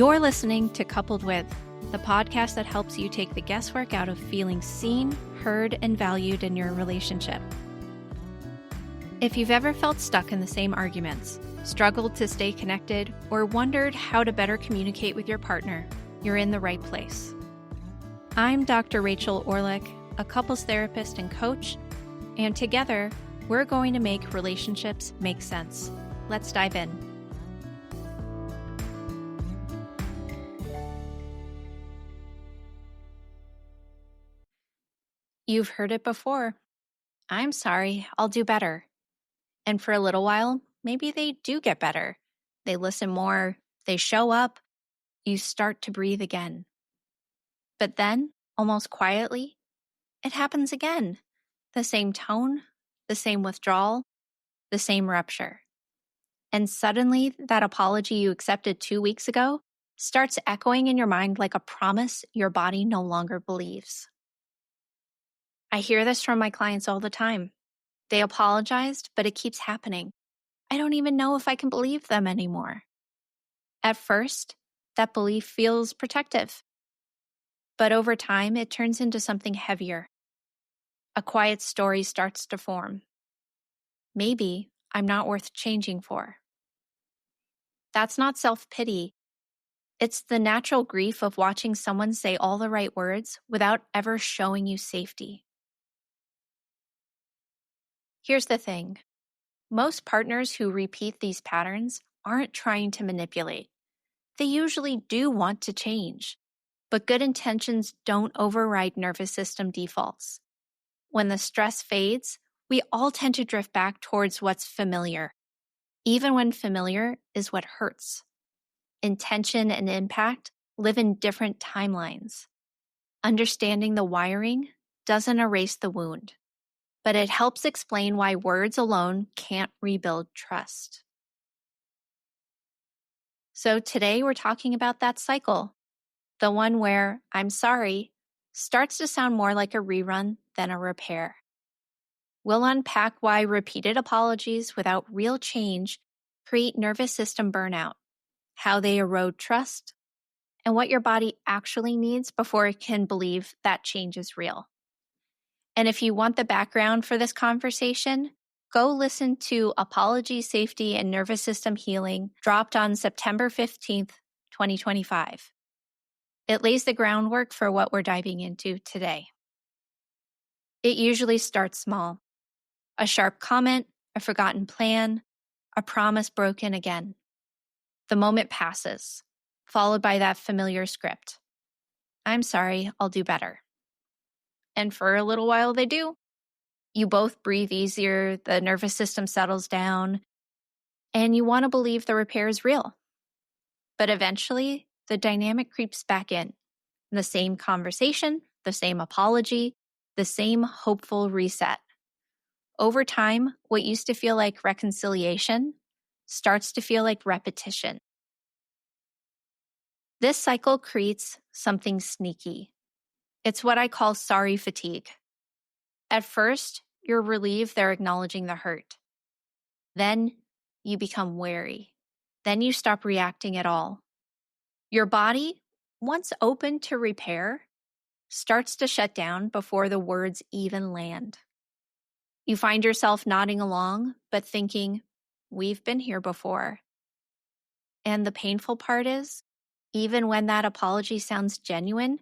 You're listening to Coupled With, the podcast that helps you take the guesswork out of feeling seen, heard, and valued in your relationship. If you've ever felt stuck in the same arguments, struggled to stay connected, or wondered how to better communicate with your partner, you're in the right place. I'm Dr. Rachel Orleck, a couples therapist and coach, and together, we're going to make relationships make sense. Let's dive in. You've heard it before. I'm sorry, I'll do better. And for a little while, maybe they do get better. They listen more, they show up, you start to breathe again. But then, almost quietly, it happens again. The same tone, the same withdrawal, the same rupture. And suddenly, that apology you accepted 2 weeks ago starts echoing in your mind like a promise your body no longer believes. I hear this from my clients all the time. They apologized, but it keeps happening. I don't even know if I can believe them anymore. At first, that belief feels protective. But over time, it turns into something heavier. A quiet story starts to form. Maybe I'm not worth changing for. That's not self-pity. It's the natural grief of watching someone say all the right words without ever showing you safety. Here's the thing. Most partners who repeat these patterns aren't trying to manipulate. They usually do want to change, but good intentions don't override nervous system defaults. When the stress fades, we all tend to drift back towards what's familiar, even when familiar is what hurts. Intention and impact live in different timelines. Understanding the wiring doesn't erase the wound, but it helps explain why words alone can't rebuild trust. So today we're talking about that cycle, the one where I'm sorry starts to sound more like a rerun than a repair. We'll unpack why repeated apologies without real change create nervous system burnout, how they erode trust, and what your body actually needs before it can believe that change is real. And if you want the background for this conversation, go listen to Apology, Safety, and Nervous System Healing, dropped on September 15th, 2025. It lays the groundwork for what we're diving into today. It usually starts small. A sharp comment, a forgotten plan, a promise broken again. The moment passes, followed by that familiar script. I'm sorry, I'll do better. And for a little while they do. You both breathe easier, the nervous system settles down, and you want to believe the repair is real. But eventually, the dynamic creeps back in. The same conversation, the same apology, the same hopeful reset. Over time, what used to feel like reconciliation starts to feel like repetition. This cycle creates something sneaky. It's what I call sorry fatigue. At first, you're relieved they're acknowledging the hurt. Then you become wary. Then you stop reacting at all. Your body, once open to repair, starts to shut down before the words even land. You find yourself nodding along, but thinking, we've been here before. And the painful part is, even when that apology sounds genuine,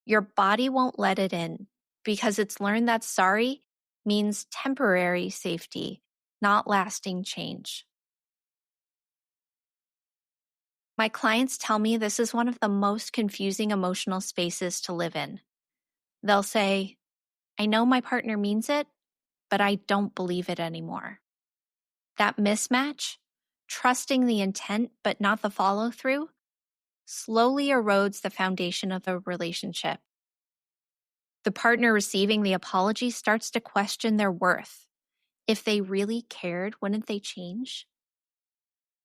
your body won't let it in because it's learned that sorry means temporary safety, not lasting change. My clients tell me this is one of the most confusing emotional spaces to live in. They'll say, I know my partner means it, but I don't believe it anymore. That mismatch, trusting the intent but not the follow-through, slowly erodes the foundation of the relationship. The partner receiving the apology starts to question their worth. If they really cared, wouldn't they change?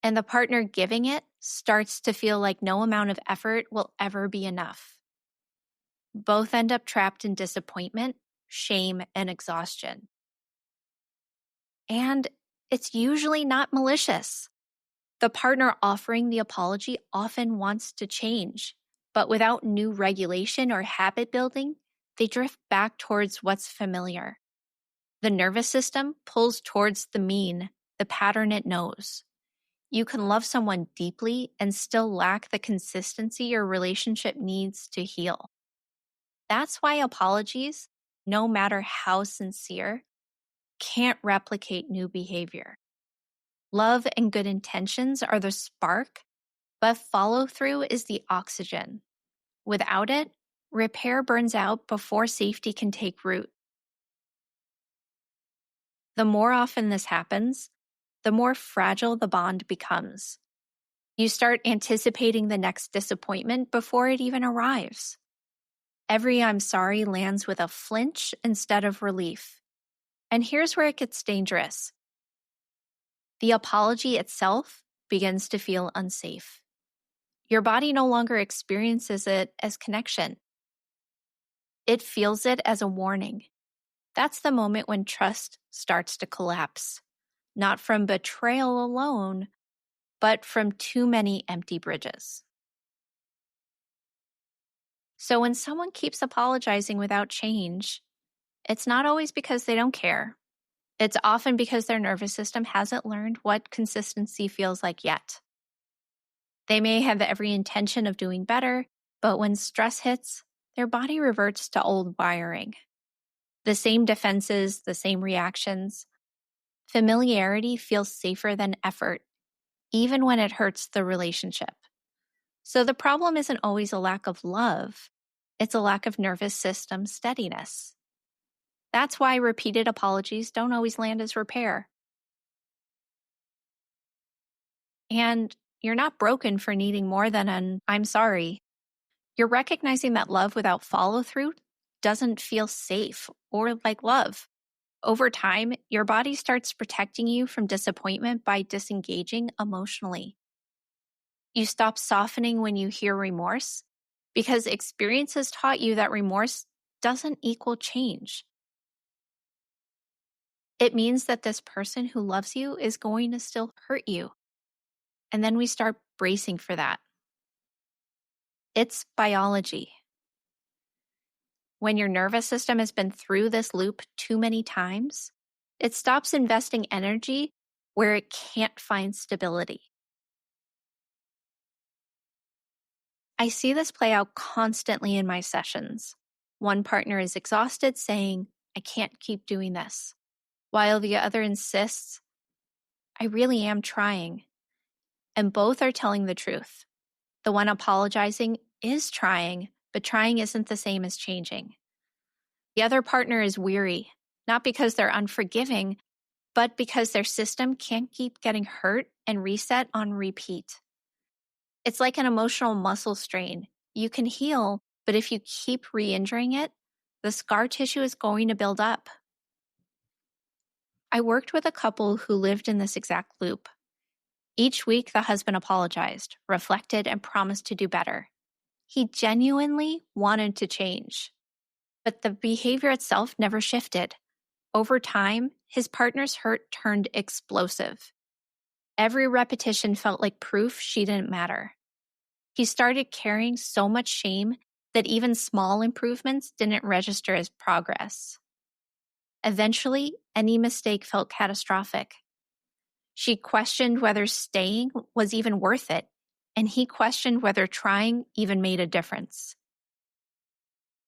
And the partner giving it starts to feel like no amount of effort will ever be enough. Both end up trapped in disappointment, shame, and exhaustion. And it's usually not malicious. The partner offering the apology often wants to change, but without new regulation or habit building, they drift back towards what's familiar. The nervous system pulls towards the mean, the pattern it knows. You can love someone deeply and still lack the consistency your relationship needs to heal. That's why apologies, no matter how sincere, can't replicate new behavior. Love and good intentions are the spark, but follow through is the oxygen. Without it, repair burns out before safety can take root. The more often this happens, the more fragile the bond becomes. You start anticipating the next disappointment before it even arrives. Every I'm sorry lands with a flinch instead of relief. And here's where it gets dangerous. The apology itself begins to feel unsafe. Your body no longer experiences it as connection. It feels it as a warning. That's the moment when trust starts to collapse, not from betrayal alone, but from too many empty bridges. So when someone keeps apologizing without change, it's not always because they don't care. It's often because their nervous system hasn't learned what consistency feels like yet. They may have every intention of doing better, but when stress hits, their body reverts to old wiring. The same defenses, the same reactions. Familiarity feels safer than effort, even when it hurts the relationship. So the problem isn't always a lack of love, it's a lack of nervous system steadiness. That's why repeated apologies don't always land as repair. And you're not broken for needing more than an I'm sorry. You're recognizing that love without follow through doesn't feel safe or like love. Over time, your body starts protecting you from disappointment by disengaging emotionally. You stop softening when you hear remorse because experience has taught you that remorse doesn't equal change. It means that this person who loves you is going to still hurt you. And then we start bracing for that. It's biology. When your nervous system has been through this loop too many times, it stops investing energy where it can't find stability. I see this play out constantly in my sessions. One partner is exhausted, saying, I can't keep doing this, while the other insists, I really am trying. And both are telling the truth. The one apologizing is trying, but trying isn't the same as changing. The other partner is weary, not because they're unforgiving, but because their system can't keep getting hurt and reset on repeat. It's like an emotional muscle strain. You can heal, but if you keep re-injuring it, the scar tissue is going to build up. I worked with a couple who lived in this exact loop. Each week, the husband apologized, reflected, and promised to do better. He genuinely wanted to change, but the behavior itself never shifted. Over time, his partner's hurt turned explosive. Every repetition felt like proof she didn't matter. He started carrying so much shame that even small improvements didn't register as progress. Eventually, any mistake felt catastrophic. She questioned whether staying was even worth it, and he questioned whether trying even made a difference.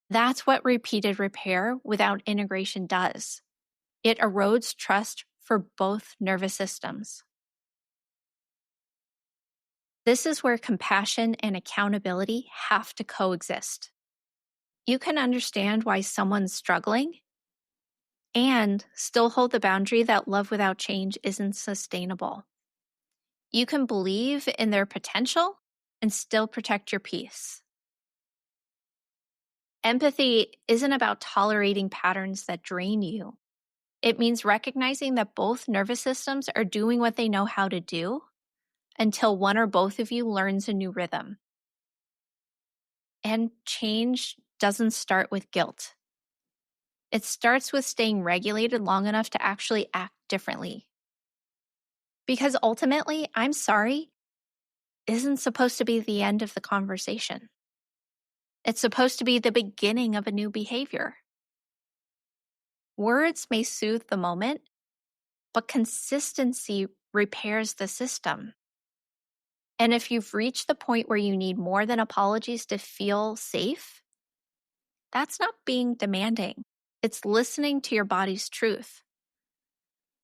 That's what repeated repair without integration does. It erodes trust for both nervous systems. This is where compassion and accountability have to coexist. You can understand why someone's struggling and still hold the boundary that love without change isn't sustainable. You can believe in their potential and still protect your peace. Empathy isn't about tolerating patterns that drain you. It means recognizing that both nervous systems are doing what they know how to do until one or both of you learns a new rhythm. And change doesn't start with guilt. It starts with staying regulated long enough to actually act differently. Because ultimately, I'm sorry isn't supposed to be the end of the conversation. It's supposed to be the beginning of a new behavior. Words may soothe the moment, but consistency repairs the system. And if you've reached the point where you need more than apologies to feel safe, that's not being demanding. It's listening to your body's truth.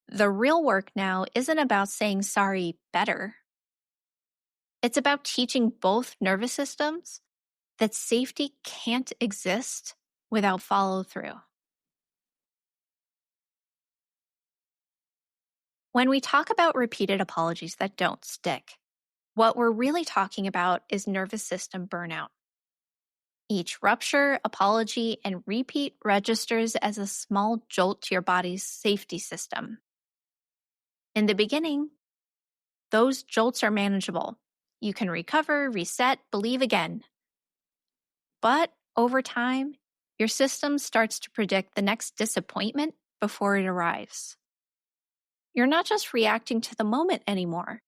The real work now isn't about saying sorry better. It's about teaching both nervous systems that safety can't exist without follow through. When we talk about repeated apologies that don't stick, what we're really talking about is nervous system burnout. Each rupture, apology, and repeat registers as a small jolt to your body's safety system. In the beginning, those jolts are manageable. You can recover, reset, believe again. But over time, your system starts to predict the next disappointment before it arrives. You're not just reacting to the moment anymore.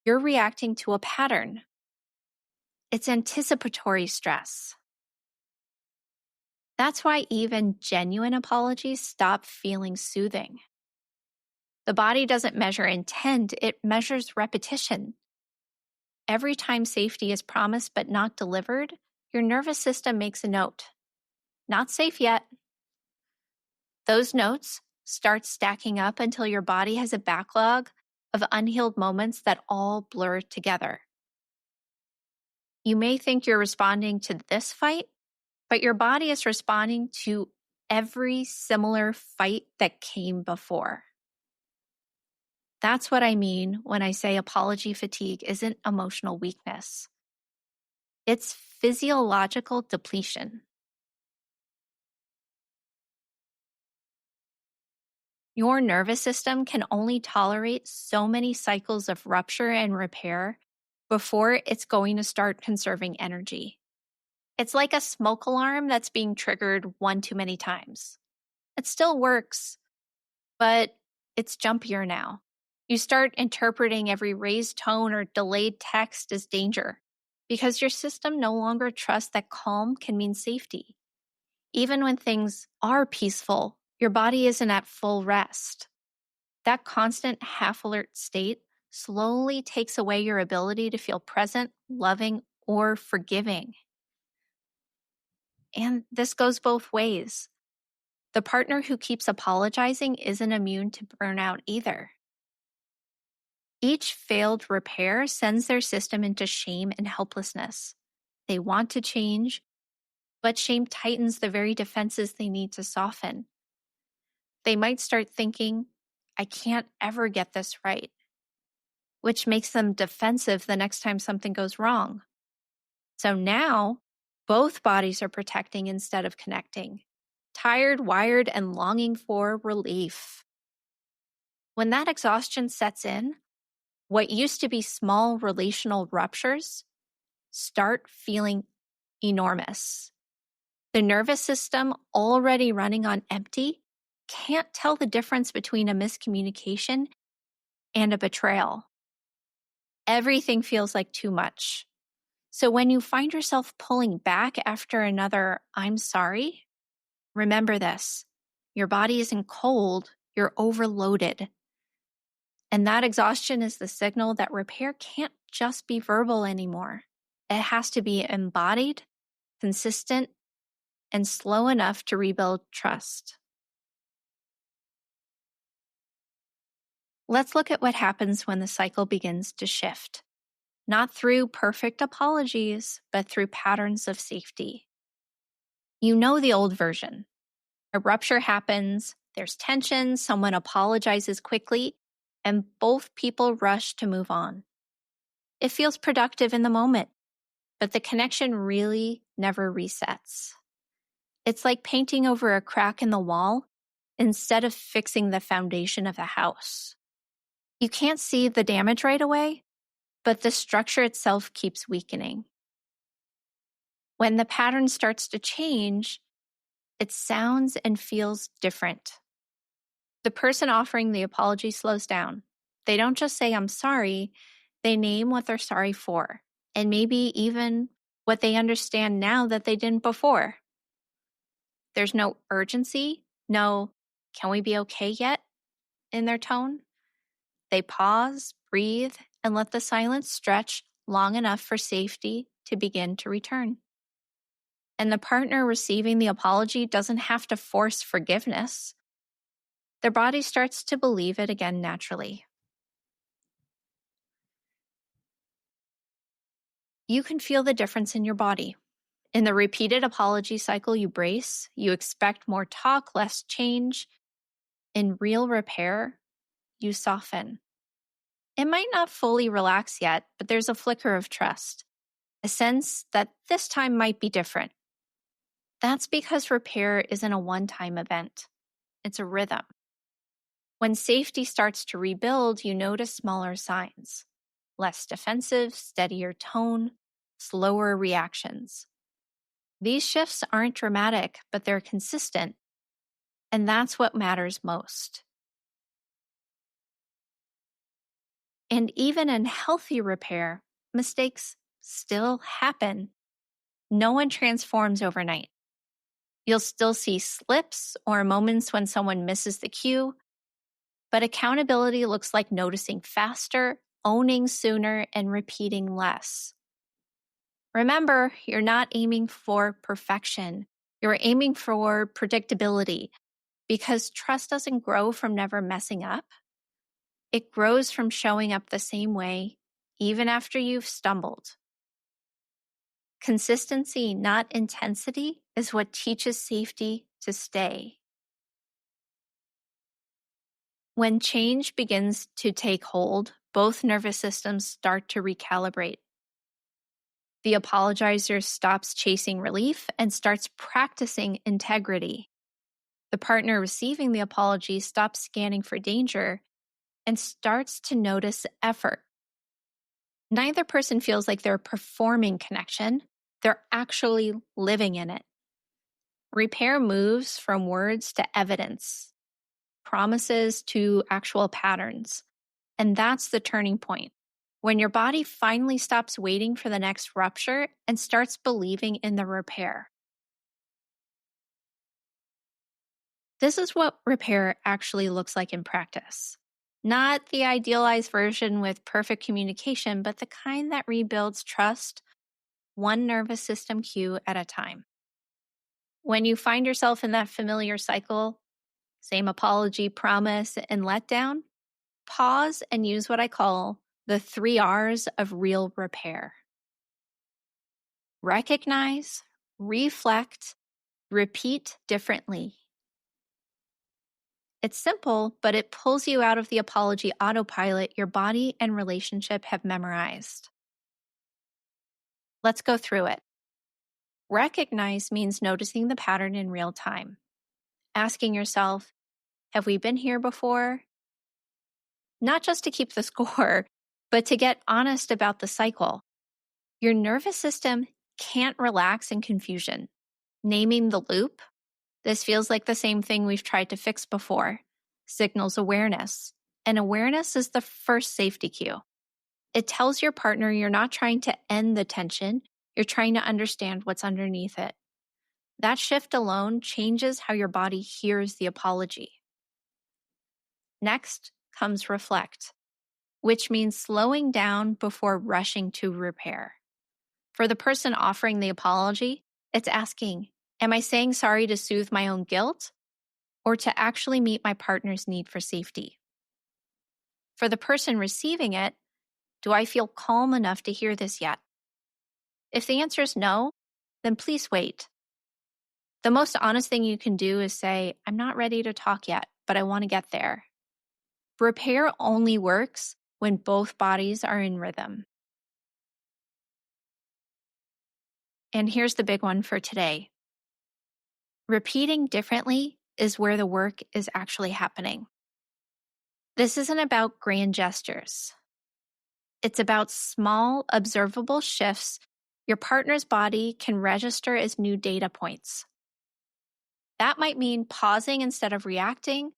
You're reacting to a pattern. It's anticipatory stress. That's why even genuine apologies stop feeling soothing. The body doesn't measure intent, it measures repetition. Every time safety is promised but not delivered, your nervous system makes a note. Not safe yet. Those notes start stacking up until your body has a backlog of unhealed moments that all blur together. You may think you're responding to this fight, but your body is responding to every similar fight that came before. That's what I mean when I say apology fatigue isn't emotional weakness. It's physiological depletion. Your nervous system can only tolerate so many cycles of rupture and repair before it's going to start conserving energy. It's like a smoke alarm that's being triggered one too many times. It still works, but it's jumpier now. You start interpreting every raised tone or delayed text as danger because your system no longer trusts that calm can mean safety. Even when things are peaceful, your body isn't at full rest. That constant half-alert state slowly takes away your ability to feel present, loving, or forgiving. And this goes both ways. The partner who keeps apologizing isn't immune to burnout either. Each failed repair sends their system into shame and helplessness. They want to change, but shame tightens the very defenses they need to soften. They might start thinking, I can't ever get this right, which makes them defensive the next time something goes wrong. So now, both bodies are protecting instead of connecting, tired, wired, and longing for relief. When that exhaustion sets in, what used to be small relational ruptures start feeling enormous. The nervous system, already running on empty, can't tell the difference between a miscommunication and a betrayal. Everything feels like too much. So when you find yourself pulling back after another I'm sorry, remember this. Your body isn't cold, you're overloaded. And that exhaustion is the signal that repair can't just be verbal anymore. It has to be embodied, consistent, and slow enough to rebuild trust. Let's look at what happens when the cycle begins to shift. Not through perfect apologies, but through patterns of safety. You know the old version. A rupture happens, there's tension, someone apologizes quickly, and both people rush to move on. It feels productive in the moment, but the connection really never resets. It's like painting over a crack in the wall instead of fixing the foundation of the house. You can't see the damage right away, but the structure itself keeps weakening. When the pattern starts to change, it sounds and feels different. The person offering the apology slows down. They don't just say, I'm sorry, they name what they're sorry for, and maybe even what they understand now that they didn't before. There's no urgency, no, can we be okay yet in their tone. They pause, breathe, and let the silence stretch long enough for safety to begin to return. And the partner receiving the apology doesn't have to force forgiveness. Their body starts to believe it again naturally. You can feel the difference in your body. In the repeated apology cycle, you brace, you expect more talk, less change. In real repair, you soften. It might not fully relax yet, but there's a flicker of trust, a sense that this time might be different. That's because repair isn't a one-time event. It's a rhythm. When safety starts to rebuild, you notice smaller signs. Less defensive, steadier tone, slower reactions. These shifts aren't dramatic, but they're consistent. And that's what matters most. And even in healthy repair, mistakes still happen. No one transforms overnight. You'll still see slips or moments when someone misses the cue, but accountability looks like noticing faster, owning sooner, and repeating less. Remember, you're not aiming for perfection. You're aiming for predictability because trust doesn't grow from never messing up. It grows from showing up the same way, even after you've stumbled. Consistency, not intensity, is what teaches safety to stay. When change begins to take hold, both nervous systems start to recalibrate. The apologizer stops chasing relief and starts practicing integrity. The partner receiving the apology stops scanning for danger and starts to notice effort. Neither person feels like they're performing connection. They're actually living in it. Repair moves from words to evidence, promises to actual patterns. And that's the turning point. When your body finally stops waiting for the next rupture and starts believing in the repair. This is what repair actually looks like in practice. Not the idealized version with perfect communication, but the kind that rebuilds trust, one nervous system cue at a time. When you find yourself in that familiar cycle, same apology, promise, and letdown, pause and use what I call the 3 R's of real repair. Recognize, reflect, repeat differently. It's simple, but it pulls you out of the apology autopilot your body and relationship have memorized. Let's go through it. Recognize means noticing the pattern in real time. Asking yourself, have we been here before? Not just to keep the score, but to get honest about the cycle. Your nervous system can't relax in confusion. Naming the loop, this feels like the same thing we've tried to fix before, signals awareness. And awareness is the first safety cue. It tells your partner you're not trying to end the tension, you're trying to understand what's underneath it. That shift alone changes how your body hears the apology. Next comes reflect, which means slowing down before rushing to repair. For the person offering the apology, it's asking, am I saying sorry to soothe my own guilt or to actually meet my partner's need for safety? For the person receiving it, do I feel calm enough to hear this yet? If the answer is no, then please wait. The most honest thing you can do is say, I'm not ready to talk yet, but I want to get there. Repair only works when both bodies are in rhythm. And here's the big one for today. Repeating differently is where the work is actually happening. This isn't about grand gestures. It's about small, observable shifts your partner's body can register as new data points. That might mean pausing instead of reacting,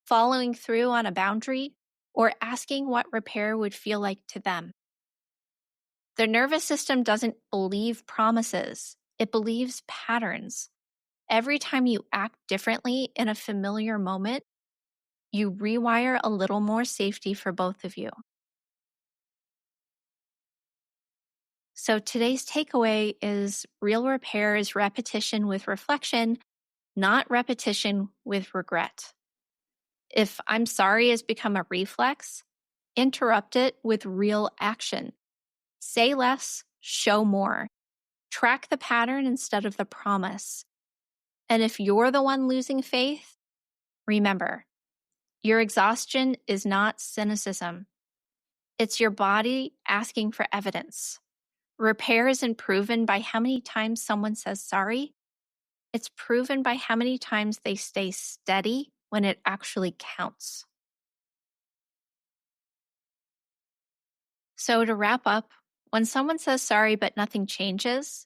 following through on a boundary, or asking what repair would feel like to them. The nervous system doesn't believe promises, it believes patterns. Every time you act differently in a familiar moment, you rewire a little more safety for both of you. So today's takeaway is real repair is repetition with reflection, not repetition with regret. If I'm sorry has become a reflex, interrupt it with real action. Say less, show more. Track the pattern instead of the promise. And if you're the one losing faith, remember, your exhaustion is not cynicism. It's your body asking for evidence. Repair isn't proven by how many times someone says sorry. It's proven by how many times they stay steady when it actually counts. So to wrap up, when someone says sorry but nothing changes,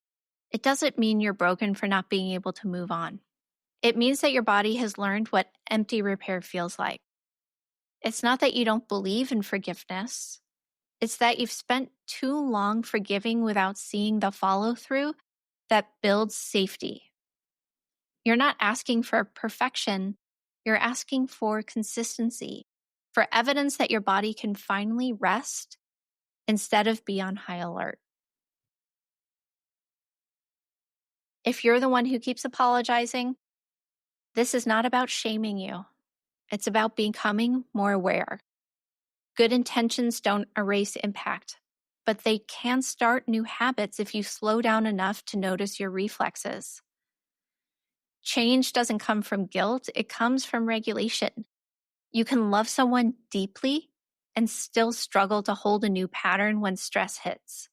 it doesn't mean you're broken for not being able to move on. It means that your body has learned what empty repair feels like. It's not that you don't believe in forgiveness. It's that you've spent too long forgiving without seeing the follow-through that builds safety. You're not asking for perfection. You're asking for consistency, for evidence that your body can finally rest instead of be on high alert. If you're the one who keeps apologizing, this is not about shaming you. It's about becoming more aware. Good intentions don't erase impact, but they can start new habits if you slow down enough to notice your reflexes. Change doesn't come from guilt, it comes from regulation. You can love someone deeply and still struggle to hold a new pattern when stress hits.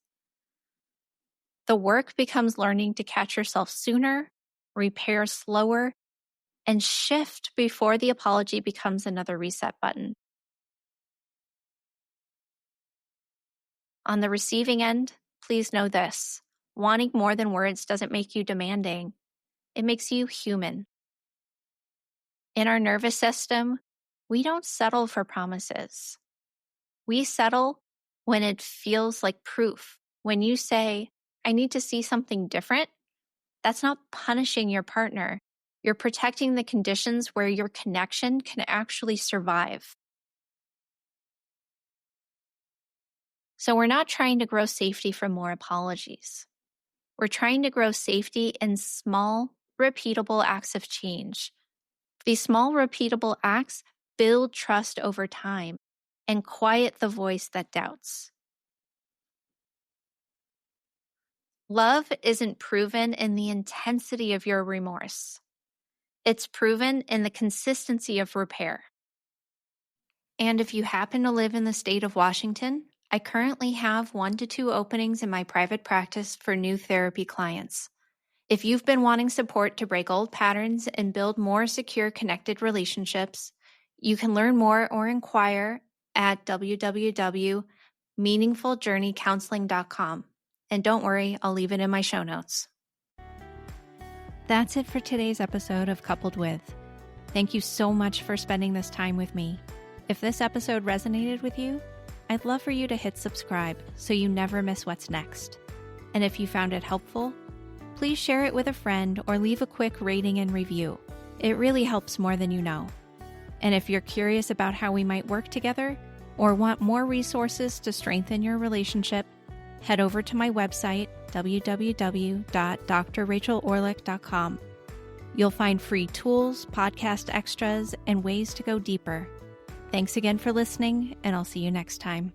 The work becomes learning to catch yourself sooner, repair slower, and shift before the apology becomes another reset button. On the receiving end, please know this: wanting more than words doesn't make you demanding. It makes you human. In our nervous system, we don't settle for promises. We settle when it feels like proof. When you say, I need to see something different, that's not punishing your partner. You're protecting the conditions where your connection can actually survive. So we're not trying to grow safety from more apologies. We're trying to grow safety in small, repeatable acts of change. These small, repeatable acts build trust over time and quiet the voice that doubts. Love isn't proven in the intensity of your remorse. It's proven in the consistency of repair. And if you happen to live in the state of Washington, I currently have 1 to 2 openings in my private practice for new therapy clients. If you've been wanting support to break old patterns and build more secure, connected relationships, you can learn more or inquire at www.meaningfuljourneycounseling.com. And don't worry, I'll leave it in my show notes. That's it for today's episode of Coupled With. Thank you so much for spending this time with me. If this episode resonated with you, I'd love for you to hit subscribe so you never miss what's next. And if you found it helpful, please share it with a friend or leave a quick rating and review. It really helps more than you know. And if you're curious about how we might work together or want more resources to strengthen your relationship, head over to my website, www.drrachelorleck.com. You'll find free tools, podcast extras, and ways to go deeper. Thanks again for listening, and I'll see you next time.